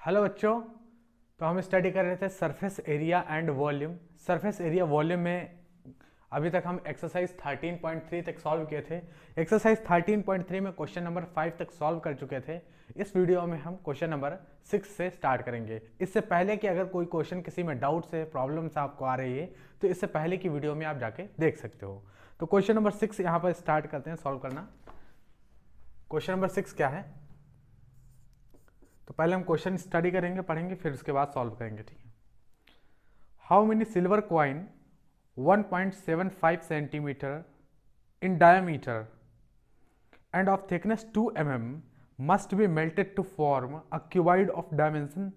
Hello बच्चों। तो हम स्टडी कर रहे थे surface area and volume. Surface area volume में अभी तक हम एक्सरसाइज 13.3 तक सॉल्व किए थे। एक्सरसाइज 13.3 में क्वेश्चन नंबर 5 तक सॉल्व कर चुके थे। इस वीडियो में हम क्वेश्चन नंबर 6 से स्टार्ट करेंगे। इससे पहले कि अगर कोई क्वेश्चन किसी में डाउट्स है, प्रॉब्लम्स आपको आ रही है, तो इससे पहले की वीडियो में आप जाके देख सकते हो। तो क्वेश्चन नंबर 6 यहाँ पर स्टार्ट करते हैं सॉल्व करना। क्वेश्चन नंबर 6 क्या है, तो पहले हम क्वेश्चन स्टडी करेंगे, पढ़ेंगे, फिर उसके बाद सॉल्व करेंगे। ठीक है। How many silver coin 1.75 centimetre in diameter and of thickness 2 mm must be melted to form a cuboid of dimension।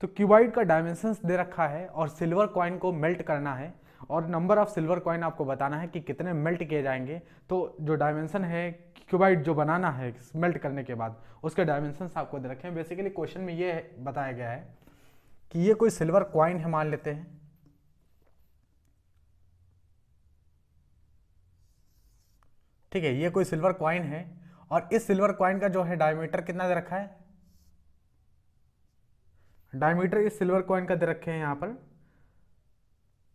तो क्यूबॉइड का डायमेंशंस दे रखा है और सिल्वर कॉइन को मेल्ट करना है और नंबर ऑफ सिल्वर कॉइन आपको बताना है कि कितने मेल्ट किए जाएंगे। तो जो डायमेंशन है क्यूबॉइड जो बनाना है मेल्ट करने के बाद, उसके डायमेंशंस आपको दे रखे हैं। बेसिकली क्वेश्चन में ये बताया गया है कि ये कोई सिल्वर कॉइन है, मान लेते हैं। ठीक है, ये कोई सिल्वर कॉइन है और इस सिल्वर कॉइन का जो है डायमीटर कितना दे रखा है, डायमीटर इस सिल्वर कॉइन का दे रखे हैं यहाँ पर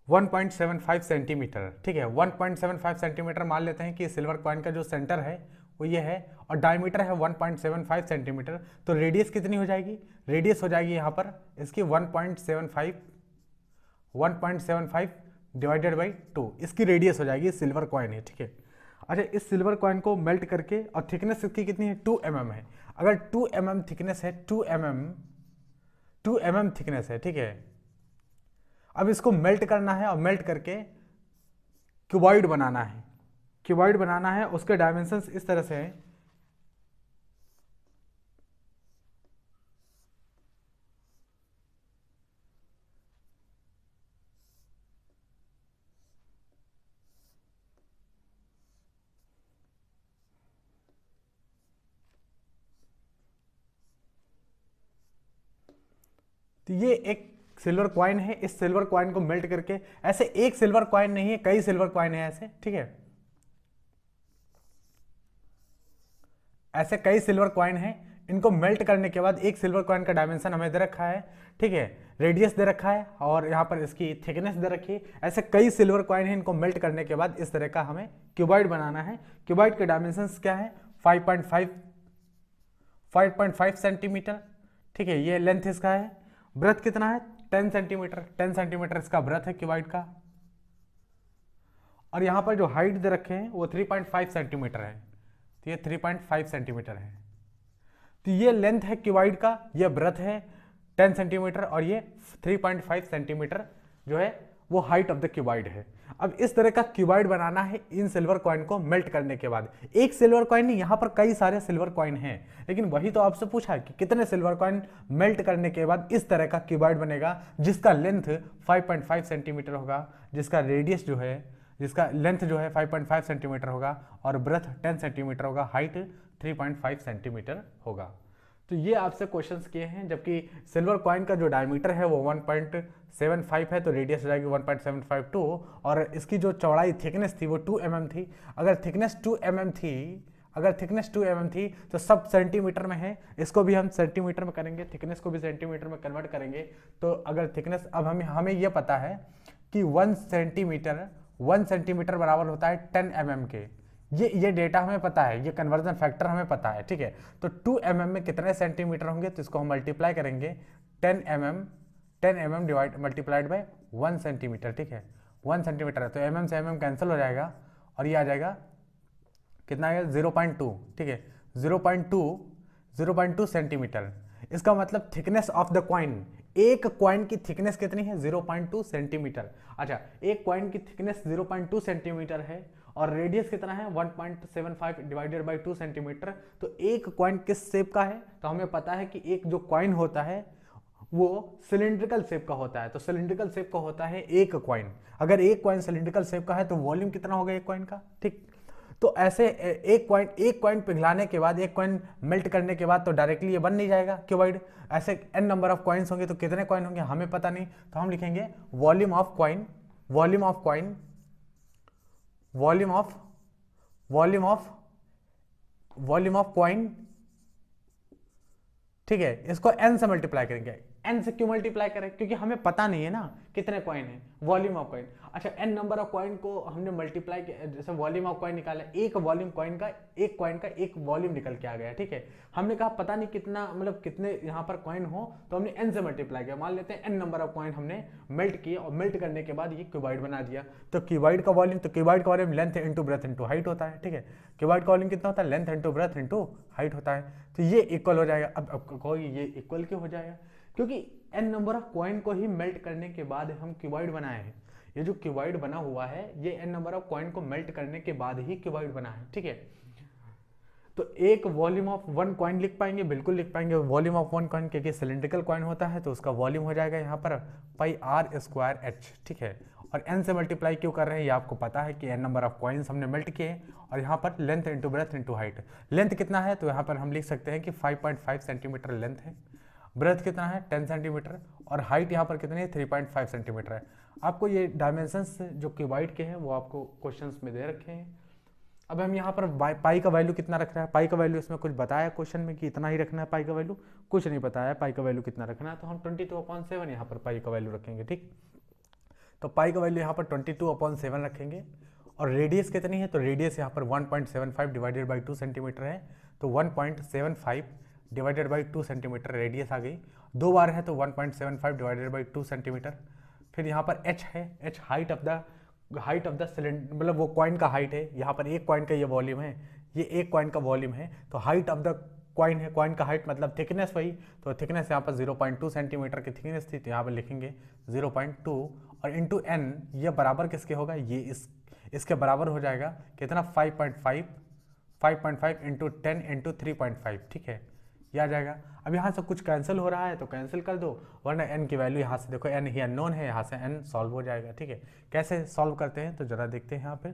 1.75 सेंटीमीटर। ठीक है, 1.75 सेंटीमीटर मान लेते हैं कि सिल्वर कॉइन का जो सेंटर है वो ये है और डायमीटर है 1.75 सेंटीमीटर। तो रेडियस कितनी हो जाएगी, रेडियस हो जाएगी यहाँ पर इसकी 1.75 डिवाइडेड बाई 2, इसकी रेडियस हो जाएगी। सिल्वर कॉइन है, ठीक है। अच्छा, इस सिल्वर कॉइन को मेल्ट करके, और थिकनेस इसकी कितनी है, 2 mm है। अगर 2 mm थिकनेस है, 2 mm थिकनेस है, ठीक है। अब इसको मेल्ट करना है और मेल्ट करके क्यूबॉइड बनाना है। क्यूबॉइड बनाना है, उसके डायमेंशंस इस तरह से हैं। तो ये एक सिल्वर कॉइन है, इस सिल्वर कॉइन को मेल्ट करके, ऐसे एक सिल्वर कॉइन नहीं है, कई सिल्वर कॉइन है ऐसे, ठीक है। ऐसे कई सिल्वर कॉइन है, इनको मेल्ट करने के बाद एक सिल्वर कॉइन का डायमेंशन हमें दे रखा है, ठीक है, रेडियस दे रखा है और यहाँ पर इसकी थिकनेस दे रखी है। ऐसे कई सिल्वर कॉइन है, इनको मेल्ट करने के बाद इस तरह का हमें क्यूबॉइड बनाना है। क्यूबॉइड के डायमेंशंस क्या है, 5.5 सेंटीमीटर, ठीक है, ये लेंथ इसका है। ब्रेथ कितना है, 10 सेंटीमीटर, 10 सेंटीमीटर इसका ब्रेथ है क्यूबॉइड का। और यहाँ पर जो हाइट दे रखे हैं वो 3.5 सेंटीमीटर है, तो ये 3.5 सेंटीमीटर है। तो ये लेंथ है क्यूबॉइड का, ये ब्रेथ है 10 सेंटीमीटर और ये 3.5 सेंटीमीटर जो है वो हाइट ऑफ द क्यूबॉइड है। अब इस तरह का क्यूबॉइड बनाना है इन सिल्वर कॉइन को मेल्ट करने के बाद। एक सिल्वर कॉइन नहीं, यहाँ पर कई सारे सिल्वर कॉइन हैं, लेकिन वही तो आपसे पूछा है कि कितने सिल्वर कॉइन मेल्ट करने के बाद इस तरह का क्यूबॉइड बनेगा जिसका लेंथ 5.5 सेंटीमीटर होगा, जिसका रेडियस जो है, जिसका लेंथ जो है 5.5 सेंटीमीटर होगा और ब्रेथ 10 सेंटीमीटर होगा, हाइट 3.5 सेंटीमीटर होगा। तो ये आपसे क्वेश्चंस किए हैं। जबकि सिल्वर कॉइन का जो डायमीटर है वो 1.75 है, तो रेडियस हो जाएगी 1.752 और इसकी जो चौड़ाई थिकनेस थी वो 2 mm थी। अगर थिकनेस 2 mm थी तो सब सेंटीमीटर में है, इसको भी हम सेंटीमीटर में करेंगे, थिकनेस को भी सेंटीमीटर में कन्वर्ट करेंगे। तो अगर थिकनेस, अब हमें ये पता है कि 1 सेंटीमीटर बराबर होता है 10 mm के। ये डेटा हमें पता है, ये कन्वर्जन फैक्टर हमें पता है, ठीक है। तो 2 mm में कितने सेंटीमीटर होंगे, तो इसको हम मल्टीप्लाई करेंगे 10 mm divide multiplied by 1 centimetre, ठीक है। 1 सेंटीमीटर है तो mm से mm कैंसिल हो जाएगा और ये आ जाएगा कितना आएगा, 0.2, ठीक है, 0.2 सेंटीमीटर। इसका मतलब थिकनेस ऑफ द कॉइन, एक कॉइन की थिकनेस कितनी है, 0.2 सेंटीमीटर। अच्छा, एक कॉइन की थिकनेस 0.2 सेंटीमीटर है और रेडियस कितना है, 1.75 डिवाइडेड बाई 2 सेंटीमीटर। तो एक कॉइन किस शेप का है, तो हमें पता है कि एक जो कॉइन होता है वो सिलिंड्रिकल शेप का होता है। तो सिलिंड्रिकल शेप का होता है एक कॉइन। अगर एक कॉइन सिलिंड्रिकल शेप का है तो वॉल्यूम कितना होगा एक कॉइन का, ठीक। तो ऐसे एक कॉइन पिघलाने के बाद, एक कॉइन मेल्ट करने के बाद तो डायरेक्टली ये बन नहीं जाएगा क्यूबॉइड। ऐसे n नंबर ऑफ कॉइन्स होंगे, तो कितने कॉइन होंगे हमें पता नहीं, तो हम लिखेंगे volume of coin, volume of coin, volume of volume of volume of coin ठीक है, इसको n से मल्टीप्लाई करेंगे। n से क्यों मल्टीप्लाई करें? क्योंकि हमें पता नहीं है ना कितने कॉइन है, वॉल्यूम ऑफ कॉइन। अच्छा, n नंबर ऑफ कॉइन को हमने मल्टीप्लाई किया, जैसे वॉल्यूम ऑफ कॉइन निकाला, एक वॉल्यूम कॉइन का एक वॉल्यूम निकल के आ गया, ठीक है। हमने कहा पता नहीं कितना, मतलब कितने यहाँ पर कॉइन हो, तो हमने n से मल्टीप्लाई किया। मान लेते हैं n नंबर ऑफ कॉइन हमने मेल्ट किए, और मेल्ट करने के बाद ये क्यूबॉइड बना दिया। तो क्यूबॉइड का volume length into breadth into height होता है, ठीक है। क्यूबॉइड का वॉल्यूम कितना होता है? Length into breadth into height होता है। तो ये इक्वल हो जाएगा। अब कहो ये इक्वल क्यों हो जाएगा? क्योंकि n नंबर ऑफ कॉइन को ही मेल्ट करने के बाद हम क्यूबॉइड बनाए हैं। ये जो क्यूबॉइड बना हुआ है, ये n नंबर ऑफ कॉइन को मेल्ट करने के बाद ही क्यूबॉइड बना है, ठीक है। तो एक वॉल्यूम ऑफ वन कॉइन लिख पाएंगे, बिल्कुल लिख पाएंगे। वॉल्यूम ऑफ वन कॉइन, क्योंकि सिलिंड्रिकल कॉइन होता है तो उसका वॉल्यूम हो जाएगा यहाँ पर पाई r स्क्वायर h, ठीक है। और n से मल्टीप्लाई क्यों कर रहे हैं? ये आपको पता है कि n नंबर ऑफ कॉइन्स हमने मेल्ट किए, और यहाँ पर length into breadth into height. Length कितना है? तो यहाँ पर हम लिख सकते हैं कि 5.5 सेंटीमीटर लेंथ है। ब्रेथ कितना है? 10 सेंटीमीटर। और हाइट यहाँ पर कितनी है? 3.5 सेंटीमीटर है। आपको ये डायमेंशंस जो क्यूबॉइड के हैं वो आपको क्वेश्चंस में दे रखे हैं। अब हम यहाँ पर पाई का वैल्यू कितना रख रहा है? पाई का वैल्यू इसमें कुछ बताया क्वेश्चन में कि इतना ही रखना है पाई का वैल्यू? कुछ नहीं बताया पाई का वैल्यू कितना रखना है। तो हम 22/7 यहाँ पर पाई का वैल्यू रखेंगे, ठीक। तो पाई का वैल्यू यहाँ पर 22/7 रखेंगे। और रेडियस कितनी है? तो रेडियस यहाँ पर 1.75 डिवाइडेड बाई 2 सेंटीमीटर है। तो 1.75 डिवाइडेड बाई 2 सेंटीमीटर रेडियस आ गई। दो बार है तो 1.75 डिवाइडेड बाई 2 सेंटीमीटर। फिर यहाँ पर h है, h height of the cylinder, मतलब वो कॉइन का हाइट है। यहाँ पर एक कॉइन का ये वॉल्यूम है, ये एक कॉइन का वॉल्यूम है। तो हाइट ऑफ द कॉइन है, कॉइन का हाइट मतलब थिकनेस वही। तो थिकनेस यहाँ पर 0.2 सेंटीमीटर की थिकनेस थी, तो यहाँ पर लिखेंगे 0.2। और इंटू n, ये बराबर किसके होगा? ये इसके बराबर हो जाएगा कितना? 5.5 इंटू 10 इंटू 3.5, ठीक है, ये आ जाएगा। अब यहाँ से कुछ कैंसिल हो रहा है तो कैंसिल कर दो, वरना n की वैल्यू यहाँ से देखो, n ही अननोन है, यहाँ से n सॉल्व हो जाएगा, ठीक है। कैसे सॉल्व करते हैं तो जरा देखते हैं यहाँ पे।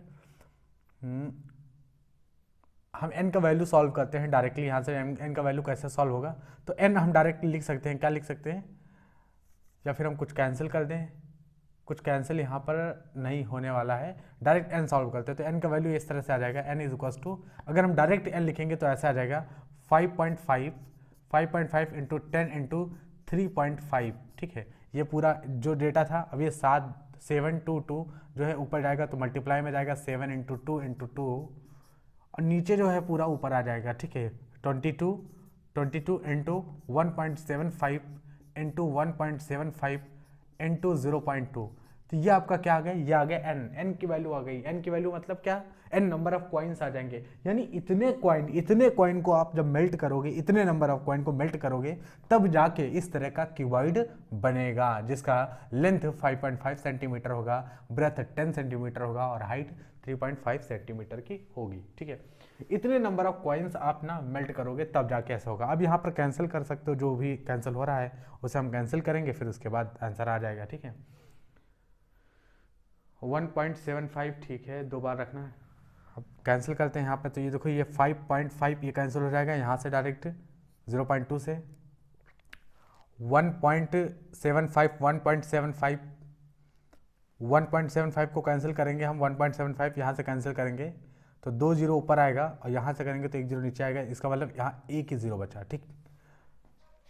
हम n का वैल्यू सॉल्व करते हैं डायरेक्टली। यहाँ से n का वैल्यू कैसे सॉल्व होगा? तो n हम डायरेक्टली लिख सकते हैं, क्या लिख सकते हैं? या फिर हम कुछ कैंसिल कर दें? कुछ कैंसिल यहाँ पर नहीं होने वाला है, डायरेक्ट n सॉल्व करते हैं। तो n का वैल्यू इस तरह से आ जाएगा, n इज इक्वल्स टू, अगर हम डायरेक्ट n लिखेंगे तो ऐसा आ जाएगा 5.5 इंटू 10 इंटू 3.5, ठीक है। ये पूरा जो डेटा था, अब ये 722 जो है ऊपर जाएगा तो मल्टीप्लाई में जाएगा 7 इंटू 2 इंटू 2, और नीचे जो है पूरा ऊपर आ जाएगा, ठीक है। 22 इंटू 1.75 इंटू 1.75 इंटू 0.2। तो ये आपका क्या आ गया? ये आ गया n की वैल्यू आ गई। n की वैल्यू मतलब क्या? n नंबर ऑफ कॉइन्स आ जाएंगे। यानी इतने कॉइन को आप जब मेल्ट करोगे, इतने नंबर ऑफ कॉइन को मेल्ट करोगे, तब जाके इस तरह का क्यूबॉइड बनेगा, जिसका लेंथ 5.5 सेंटीमीटर होगा, ब्रेथ 10 सेंटीमीटर होगा, और हाइट 3.5 सेंटीमीटर की होगी, ठीक है। इतने नंबर ऑफ कॉइन्स आप ना मेल्ट करोगे तब जाके ऐसा होगा। अब यहाँ पर कैंसिल कर सकते हो, जो भी कैंसिल हो रहा है उसे हम कैंसिल करेंगे, फिर उसके बाद आंसर आ जाएगा, ठीक है। 1.75, ठीक है, दो बार रखना है। अब कैंसिल करते हैं यहाँ पे, तो ये देखो ये 5.5 ये कैंसिल हो जाएगा यहाँ से डायरेक्ट 0.2 से। 1.75 को कैंसिल करेंगे हम, 1.75 यहाँ से कैंसिल करेंगे तो 2 जीरो ऊपर आएगा, और यहाँ से करेंगे तो 1 जीरो नीचे आएगा। इसका मतलब यहाँ एक ही जीरो बचा, ठीक।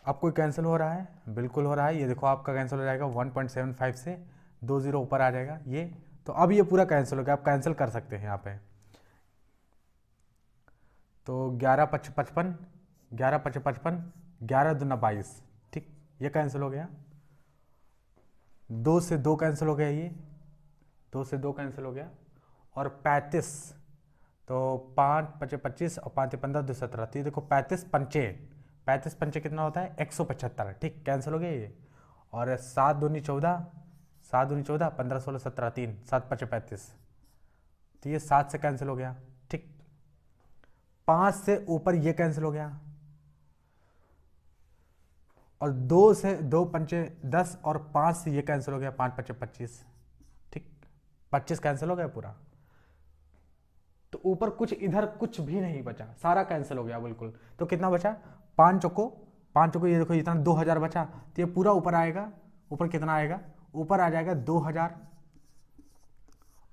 अब कोई कैंसिल हो रहा है? बिल्कुल हो रहा है। ये देखो आपका कैंसिल हो जाएगा 1.75 से 2 जीरो ऊपर आ जाएगा ये। तो अब ये पूरा कैंसिल हो गया, आप कैंसिल कर सकते हैं यहाँ पे। तो 11×5 = 11×5 = 11 दूना 22, ठीक, ये कैंसिल हो गया। 2 से 2 कैंसिल हो गया, ये 2 से 2 कैंसिल हो गया। और 35, तो 5×5 = 25 और 5×3 = 15, 2 17। तो ये देखो 35 पंचे कितना होता है? 175, ठीक, कैंसिल हो गया ये। और 7 दूनी 14, 15 16 17 3, 7×5 = 35, तो ये 7 से कैंसिल हो गया, ठीक। 5 से ऊपर ये कैंसिल हो गया, और 2 से 2 पंचे 10, और 5 से ये कैंसिल हो गया, 5×5 = 25, ठीक, 25 कैंसिल हो गया पूरा। तो ऊपर कुछ, इधर कुछ भी नहीं बचा, सारा कैंसिल हो गया बिल्कुल। तो कितना बचा? 5 चौको ये देखो इतना 2000 बचा, तो ये पूरा ऊपर आएगा। ऊपर कितना आएगा? ऊपर आ जाएगा 2000।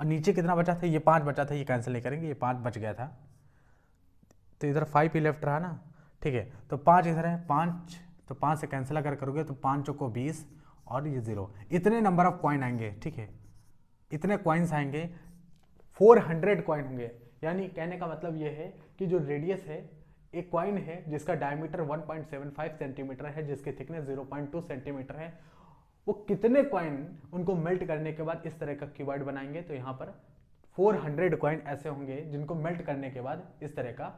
और नीचे कितना बचा था? ये 5 बचा था, ये कैंसिल नहीं करेंगे, ये 5 बच गया था। तो इधर 5 ही लेफ्ट रहा ना, ठीक है। तो 5 इधर है, 5 तो 5 से कैंसिल अगर करोगे तो 5 चौको 20 और ये 0, इतने नंबर ऑफ कॉइन आएंगे, ठीक है, इतने कॉइन्स आएंगे, 400 कॉइन होंगे। यानी कहने का मतलब ये है कि जो रेडियस है, एक कॉइन है जिसका डायमीटर 1.75 सेंटीमीटर है, जिसकी थिकनेस 0.2 सेंटीमीटर है, वो कितने कॉइन उनको मेल्ट करने के बाद इस तरह का क्यूबॉइड बनाएंगे। तो यहाँ पर 400 कॉइन ऐसे होंगे जिनको मेल्ट करने के बाद इस तरह का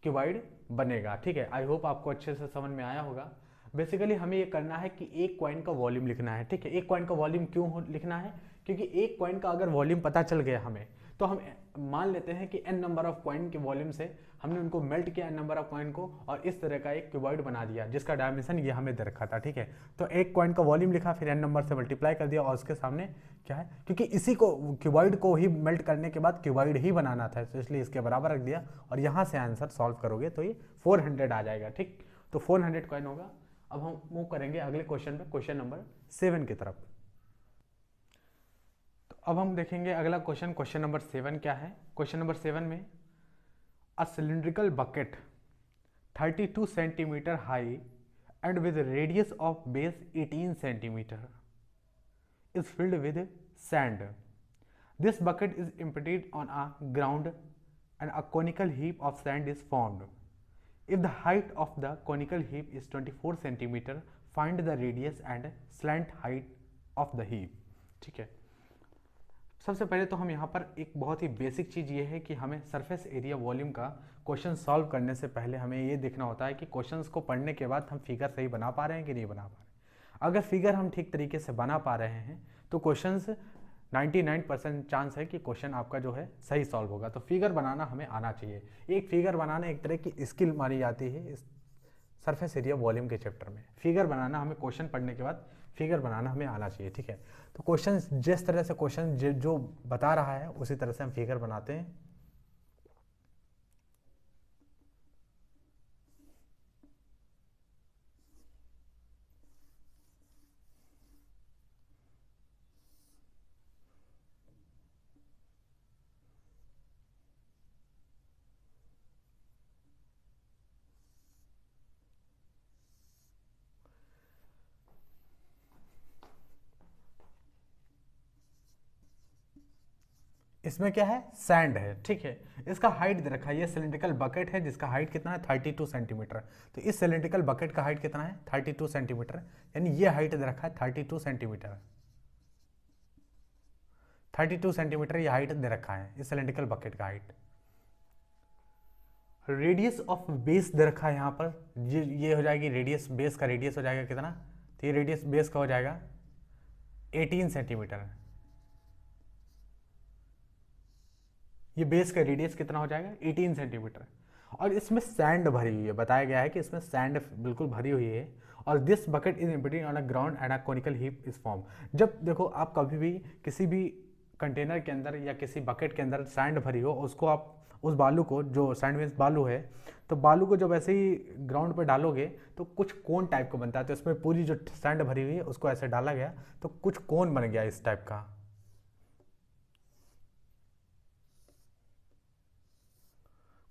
क्यूबॉइड बनेगा, ठीक है। आई होप आपको अच्छे से समझ में आया होगा। बेसिकली हमें ये करना है कि एक कॉइन का वॉल्यूम लिखना है, ठीक है। एक कॉइन का वॉल्यूम क्यों लिखना है, क्योंकि एक कॉइन का अगर वॉल्यूम पता चल गया हमें, तो हम मान लेते हैं कि n नंबर ऑफ कॉइन के वॉल्यूम से हमने उनको मेल्ट किया n नंबर ऑफ कॉइन को, और इस तरह का एक क्यूबॉइड बना दिया जिसका डायमेंशन ये हमें दे रखा था, ठीक है। तो एक कॉइन का वॉल्यूम लिखा, फिर n नंबर से मल्टीप्लाई कर दिया, और उसके सामने क्या है, क्योंकि इसी को क्यूबॉइड को ही मेल्ट करने के बाद क्यूबॉइड ही बनाना था, तो इसलिए इसके बराबर रख दिया, और यहाँ से आंसर सॉल्व करोगे तो ये 400 आ जाएगा, ठीक। तो 400 कॉइन होगा। अब हम मूव करेंगे अगले क्वेश्चन पे, क्वेश्चन नंबर 7 की तरफ। तो अब हम देखेंगे अगला क्वेश्चन, क्वेश्चन नंबर 7 क्या है। क्वेश्चन नंबर 7 में a cylindrical bucket 32 centimetre high and with radius of base 18 centimetre is filled with sand. This bucket is emptied on a ground and a conical heap of sand is formed. If the height of the conical heap is 24 centimeter, find the radius and slant height of the heap. ठीक है। सबसे पहले तो हम यहाँ पर एक बहुत ही बेसिक चीज़ ये है कि हमें सरफेस एरिया वॉल्यूम का क्वेश्चन सॉल्व करने से पहले हमें ये देखना होता है कि क्वेश्चंस को पढ़ने के बाद हम फिगर सही बना पा रहे हैं कि नहीं बना पा रहे हैं। अगर फिगर हम ठीक तरीके से बना पा रहे हैं तो क्वेश्चंस 99% चांस है कि क्वेश्चन आपका जो है सही सॉल्व होगा। तो फिगर बनाना हमें आना चाहिए। एक फिगर बनाना एक तरह की स्किल मानी जाती है इस सरफेस एरिया वॉल्यूम के चैप्टर में। फिगर बनाना हमें क्वेश्चन पढ़ने के बाद फिगर बनाना हमें आना चाहिए, ठीक है। तो क्वेश्चन जिस तरह से क्वेश्चन जो बता रहा है उसी तरह से हम फिगर बनाते हैं। इसमें क्या है, सैंड है, ठीक है। इसका हाइट दे रखा है, ये सिलिंड्रिकल बकेट है जिसका हाइट कितना है 32 सेंटीमीटर। तो इस सिलिंड्रिकल बकेट का हाइट कितना है 32 सेंटीमीटर, यानी ये हाइट दे रखा है 32 सेंटीमीटर। 32 सेंटीमीटर ये हाइट दे रखा है इस सिलिंड्रिकल बकेट का हाइट। रेडियस ऑफ बेस दे रखा है यहाँ पर, ये हो जाएगी रेडियस, बेस का रेडियस हो जाएगा कितना, तो ये रेडियस बेस का हो जाएगा 18 सेंटीमीटर। ये बेस का रेडियस कितना हो जाएगा 18 सेंटीमीटर। और इसमें सैंड भरी हुई है, बताया गया है कि इसमें सैंड बिल्कुल भरी हुई है। और this bucket is emptied on a ground and a conical heap is form. जब देखो आप कभी भी किसी भी कंटेनर के अंदर या किसी बकेट के अंदर सैंड भरी हो, उसको आप उस बालू को, जो सैंड मीन्स बालू है, तो बालू को जब ऐसे ही ग्राउंड पर डालोगे तो कुछ कोन टाइप का बनता है। तो इसमें पूरी जो सैंड भरी हुई है उसको ऐसे डाला गया तो कुछ कोन बन गया इस टाइप का,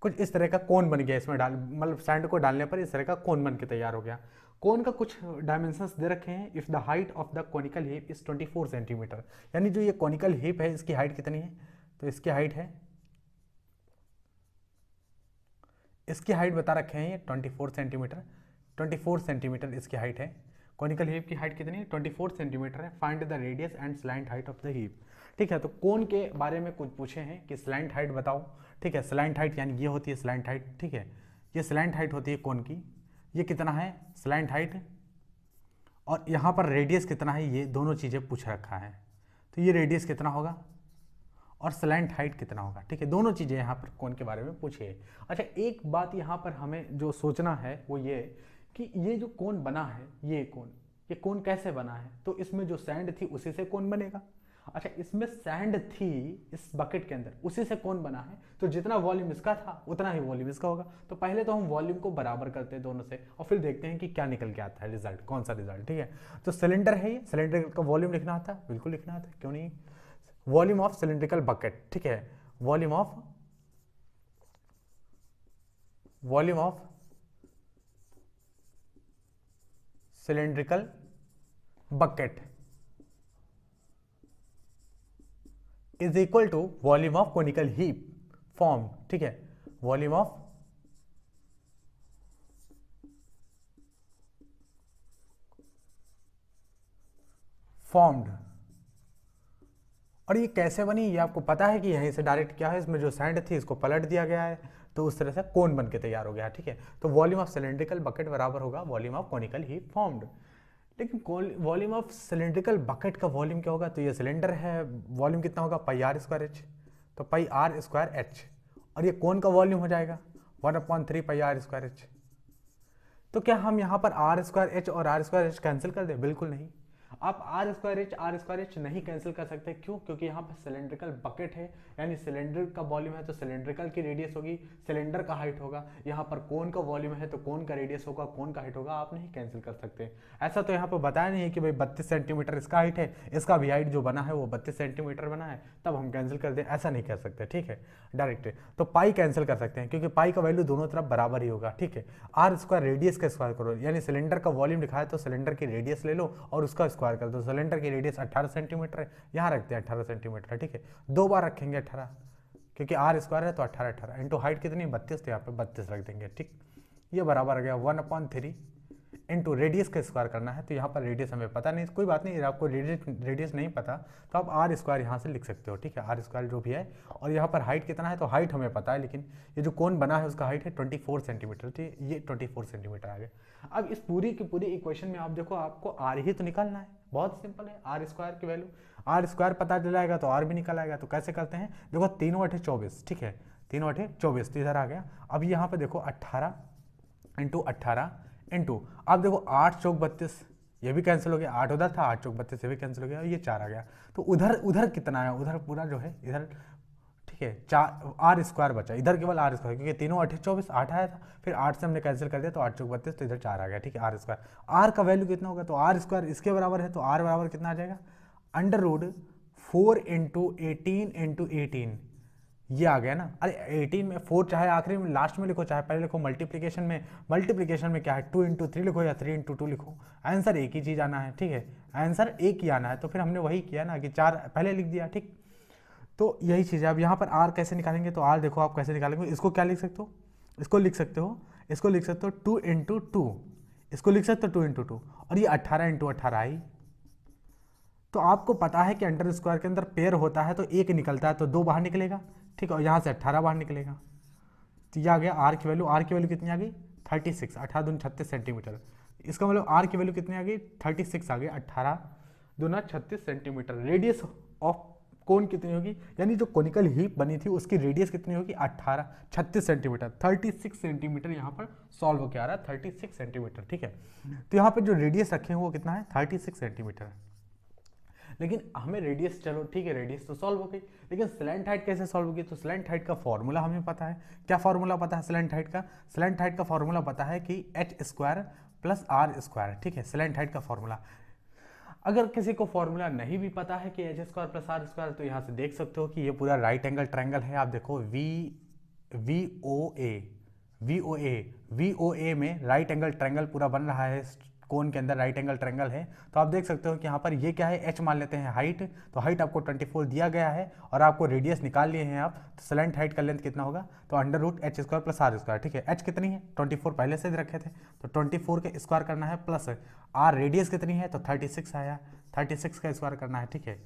कुछ इस तरह का कोन बन गया इसमें डाल, मतलब सैंड को डालने पर इस तरह का कोन बन के तैयार हो गया। कोन का कुछ डायमेंशंस दे रखे हैं। If the height of the conical heap is 24 centimetre, यानी जो ये कोनिकल हीप है इसकी हाइट कितनी है, तो इसकी हाइट है, इसकी हाइट बता रखे हैं ये 24 सेंटीमीटर। 24 सेंटीमीटर इसकी हाइट है। कोनिकल हीप की हाइट कितनी है 24 सेंटीमीटर है। Find the radius and slant height of the heap, ठीक है। तो कोन के बारे में कुछ पूछे हैं कि स्लैंट हाइट बताओ, ठीक है। स्लैंट हाइट यानी ये होती है स्लैंट हाइट, ठीक है। ये स्लैंट हाइट होती है कोन की, ये कितना है स्लैंट हाइट, और यहाँ पर रेडियस कितना है, ये दोनों चीज़ें पूछ रखा है। तो ये रेडियस कितना होगा और स्लैंट हाइट कितना होगा, ठीक है। दोनों चीज़ें यहाँ पर कोन के बारे में पूछी है। अच्छा, एक बात यहाँ पर हमें जो सोचना है वो ये कि ये जो कोन बना है, ये कोन कैसे बना है, तो इसमें जो सैंड थी उसी से कोन बनेगा। अच्छा, इसमें सैंड थी इस बकेट के अंदर, उसी से कोन बना है, तो जितना वॉल्यूम इसका था उतना ही वॉल्यूम इसका होगा। तो पहले तो हम वॉल्यूम को बराबर करते हैं दोनों से, और फिर देखते हैं कि क्या निकल के आता है रिजल्ट, कौन सा रिजल्ट, ठीक है। तो सिलेंडर है ये, सिलेंडर का वॉल्यूम लिखना आता है, बिल्कुल लिखना आता है, क्यों नहीं। वॉल्यूम ऑफ सिलिंड्रिकल बकेट, ठीक है। Volume of cylindrical bucket is equal to volume of conical heap form, ठीक है, वॉल्यूम ऑफ फॉर्म्ड। और ये कैसे बनी, ये आपको पता है कि यहीं से डायरेक्ट क्या है, इसमें जो सैंड थी इसको पलट दिया गया है, तो उस तरह से कोन बन के तैयार हो गया, ठीक है। तो वॉल्यूम ऑफ सिलेंड्रिकल बकेट बराबर होगा volume of conical heap formed. लेकिन वॉल्यूम ऑफ सिलेंड्रिकल बकेट का वॉल्यूम क्या होगा, तो ये सिलेंडर है, वॉल्यूम कितना होगा पाई आर स्क्वायर एच, तो पाई आर स्क्वायर एच, और ये कोन का वॉल्यूम हो जाएगा 1/3 पाई आर स्क्वायर एच। तो क्या हम यहाँ पर आर स्क्वायर एच और आर स्क्वायर एच कैंसिल कर दें? बिल्कुल नहीं, आप आर स्क्वायर एच नहीं कैंसिल कर सकते। क्यों? क्योंकि यहाँ पर सिलेंड्रिकल बकेट है, यानी सिलेंडर का वॉल्यूम है तो सिलेंड्रिकल की रेडियस होगी, सिलेंडर का हाइट होगा। यहाँ पर कोन का वॉल्यूम है तो कोन का रेडियस होगा, कोन का हाइट होगा, आप नहीं कैंसिल कर सकते। ऐसा तो यहाँ पर बताया नहीं है कि भाई 32 सेंटीमीटर इसका हाइट है, इसका भी हाइट जो बना है वो 32 सेंटीमीटर बना है, तब हम कैंसिल कर दें, ऐसा नहीं कर सकते, ठीक है, डायरेक्ट। तो पाई कैंसिल कर सकते हैं क्योंकि पाई का वैल्यू दोनों तरफ बराबर ही होगा, ठीक है। आर स्क्वायर रेडियस का स्क्वायर करो, यानी सिलेंडर का वॉल्यूम लिखा है तो सिलेंडर की रेडियस ले लो और उसका स्क्वायर कर दो। सिलेंडर की रेडियस 18 सेंटीमीटर है, यहाँ रखते हैं 18 सेंटीमीटर, ठीक है, 2 बार रखेंगे 18 क्योंकि आर स्क्वायर है तो 18 इंटू हाइट कितनी 32, तो यहाँ पे 32 रख देंगे, ठीक। ये बराबर आ गया 1/3 इंटू रेडियस का स्क्वायर करना है, तो यहाँ पर रेडियस हमें पता नहीं, कोई बात नहीं, आपको रेडियस नहीं पता तो आप आर स्क्वायर यहाँ से लिख सकते हो, ठीक है, आर स्क्वायर जो भी है। और यहाँ पर हाइट कितना है, तो हाइट हमें पता है, लेकिन ये जो कोन बना है उसका हाइट है 24 सेंटीमीटर, ठीक है, ये 24 सेंटीमीटर आ गया। अब इस पूरी की पूरी इक्वेशन में आप देखो, आपको आर ही तो निकालना है, बहुत सिंपल है, आर स्क्वायर की वैल्यू, आर स्क्वायर पता चल जाएगा तो आर भी निकल आएगा। तो कैसे करते हैं, देखो 3/24, ठीक है, 3/24 तो इधर आ गया। अब यहाँ पे देखो 18 इंटू 18 इंटू, अब देखो 8 चौक 32, ये भी कैंसिल हो गया, 8 उधर था, 8 चौक 32 ये भी कैंसिल हो गया, और ये 4 आ गया। तो उधर कितना है, उधर पूरा जो है इधर, ठीक है, 4 आर स्क्वायर बचा, इधर केवल आर स्क्वायर, क्योंकि 3/24 8 आया था, फिर 8 से हमने कैंसिल कर दिया तो 8 चौक 32, तो इधर 4 आ गया, ठीक है, आर स्क्वायर। आर का वैल्यू कितना होगा, तो आर स्क्वायर इसके बराबर है, तो आर बराबर कितना आ जाएगा, √4 इंटू 18 ये आ गया ना। अरे 18 में 4 चाहे आखिरी में लास्ट में लिखो, चाहे पहले लिखो। मल्टीप्लिकेशन में क्या है, 2 इंटू 3 लिखो या 3 इंटू 2 लिखो, आंसर एक ही चीज़ आना है, ठीक है, आंसर एक ही आना है। तो फिर हमने वही किया ना कि 4 पहले लिख दिया, ठीक। तो यही चीज़ है। अब यहाँ पर आर कैसे निकालेंगे, तो आर देखो आप कैसे निकालेंगे, इसको क्या लिख सकते हो, इसको लिख सकते हो 2 इंटू 2, इसको लिख सकते हो 2 इंटू 2, और ये 18 इंटू 18 आई। तो आपको पता है कि अंडर स्क्वायर के अंदर पेयर होता है तो एक निकलता है, तो 2 बाहर निकलेगा, ठीक है, और यहाँ से 18 बाहर निकलेगा। तो ये आ गया आर की वैल्यू कितनी आ गई 36, 18 दूनी 36 सेंटीमीटर। इसका मतलब आर की वैल्यू कितनी आ गई 36 आ गई, 18 दूना 36 सेंटीमीटर। रेडियस ऑफ कोन कितनी होगी, यानी जो कोनिकल हीप बनी थी उसकी रेडियस कितनी होगी 36 सेंटीमीटर, 36 सेंटीमीटर यहाँ पर सॉल्व होकर आ रहा है, 36 सेंटीमीटर, ठीक है। तो यहाँ पर जो रेडियस रखे हैं वो कितना है 36 सेंटीमीटर। लेकिन हमें रेडियस, चलो ठीक है, रेडियस तो सॉल्व हो गई, लेकिन स्लैंट हाइट कैसे सॉल्व होगी, तो स्लैंट हाइट का फॉर्मूला हमें पता है। क्या फॉर्मूला पता है स्लैंट हाइट का? स्लैंट हाइट का फॉर्मूला पता है कि h square plus r square, ठीक है, स्लैंट हाइट का फॉर्मूला। अगर किसी को फॉर्मूला नहीं भी पता है कि h square plus r square, तो यहाँ से देख सकते हो कि ये पूरा राइट एंगल ट्रायंगल है। आप देखो वी ओ ए में राइट एंगल ट्रायंगल पूरा बन रहा है, कोन के अंदर राइट एंगल ट्रायंगल है। तो आप देख सकते हो कि यहाँ पर ये क्या है, h मान लेते हैं हाइट, तो हाइट आपको 24 दिया गया है और आपको रेडियस निकाल लिए हैं आप, तो स्लैंट हाइट का लेंथ कितना होगा, तो √h square plus r square, ठीक है। h कितनी है 24 पहले से रखे थे, तो 24 के स्क्वायर करना है, प्लस आर रेडियस कितनी है, तो 36 आया, 36 का स्क्वायर करना है, ठीक है।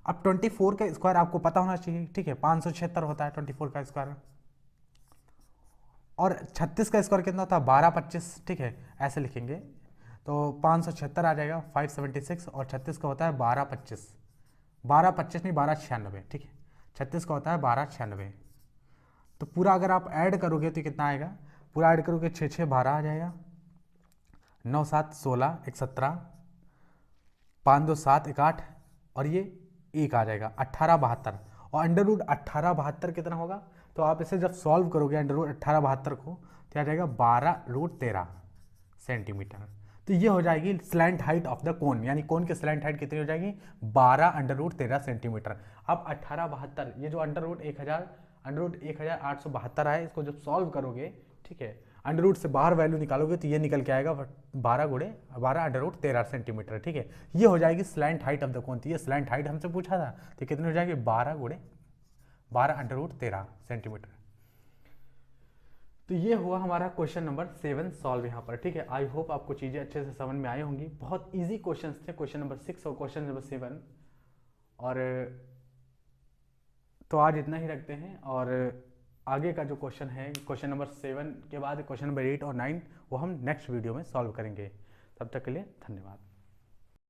अब 24 का स्क्वायर आपको पता होना चाहिए, ठीक है, 576 होता है 24 का स्क्वायर, और 36 का स्क्वायर कितना होता है 1225, ठीक है, ऐसे लिखेंगे तो 576 आ जाएगा 576, और 36 का होता है 1225, 1225 नहीं 1296, ठीक है, 36 का होता है 1296। तो पूरा अगर आप ऐड करोगे तो कितना आएगा, पूरा ऐड करोगे 6 6 12 आ जाएगा, 9 7 16 1 17, 5 2 7 1 8, और ये 1 आ जाएगा 18 72, और √18 72 कितना होगा, तो आप इसे जब सॉल्व करोगे √18 72 को, तो आ जाएगा 12√13 सेंटीमीटर। तो ये हो जाएगी slant height of the cone, यानी कोन की स्लैंट हाइट कितनी हो जाएगी 12 √13 सेंटीमीटर। अब 18 72, ये जो √1872 आया, इसको जब सॉल्व करोगे, ठीक है, अंडर रूट से बाहर वैल्यू निकालोगे तो ये निकल के आएगा 12 × 13 ठीक है। ये हो जाएगी slant height of the cone. तो ये स्लैंट हाइट हमसे पूछा था, तो कितनी हो जाएगी 12 × 13 सेंटीमीटर। तो ये हुआ हमारा क्वेश्चन नंबर 7 सॉल्व यहाँ पर, ठीक है। आई होप आपको चीज़ें अच्छे से समझ में आई होंगी। बहुत इजी क्वेश्चंस थे क्वेश्चन नंबर 6 और क्वेश्चन नंबर 7। और तो आज इतना ही रखते हैं, और आगे का जो क्वेश्चन है क्वेश्चन नंबर 7 के बाद क्वेश्चन नंबर 8 और 9 वो हम नेक्स्ट वीडियो में सॉल्व करेंगे। तब तक के लिए धन्यवाद।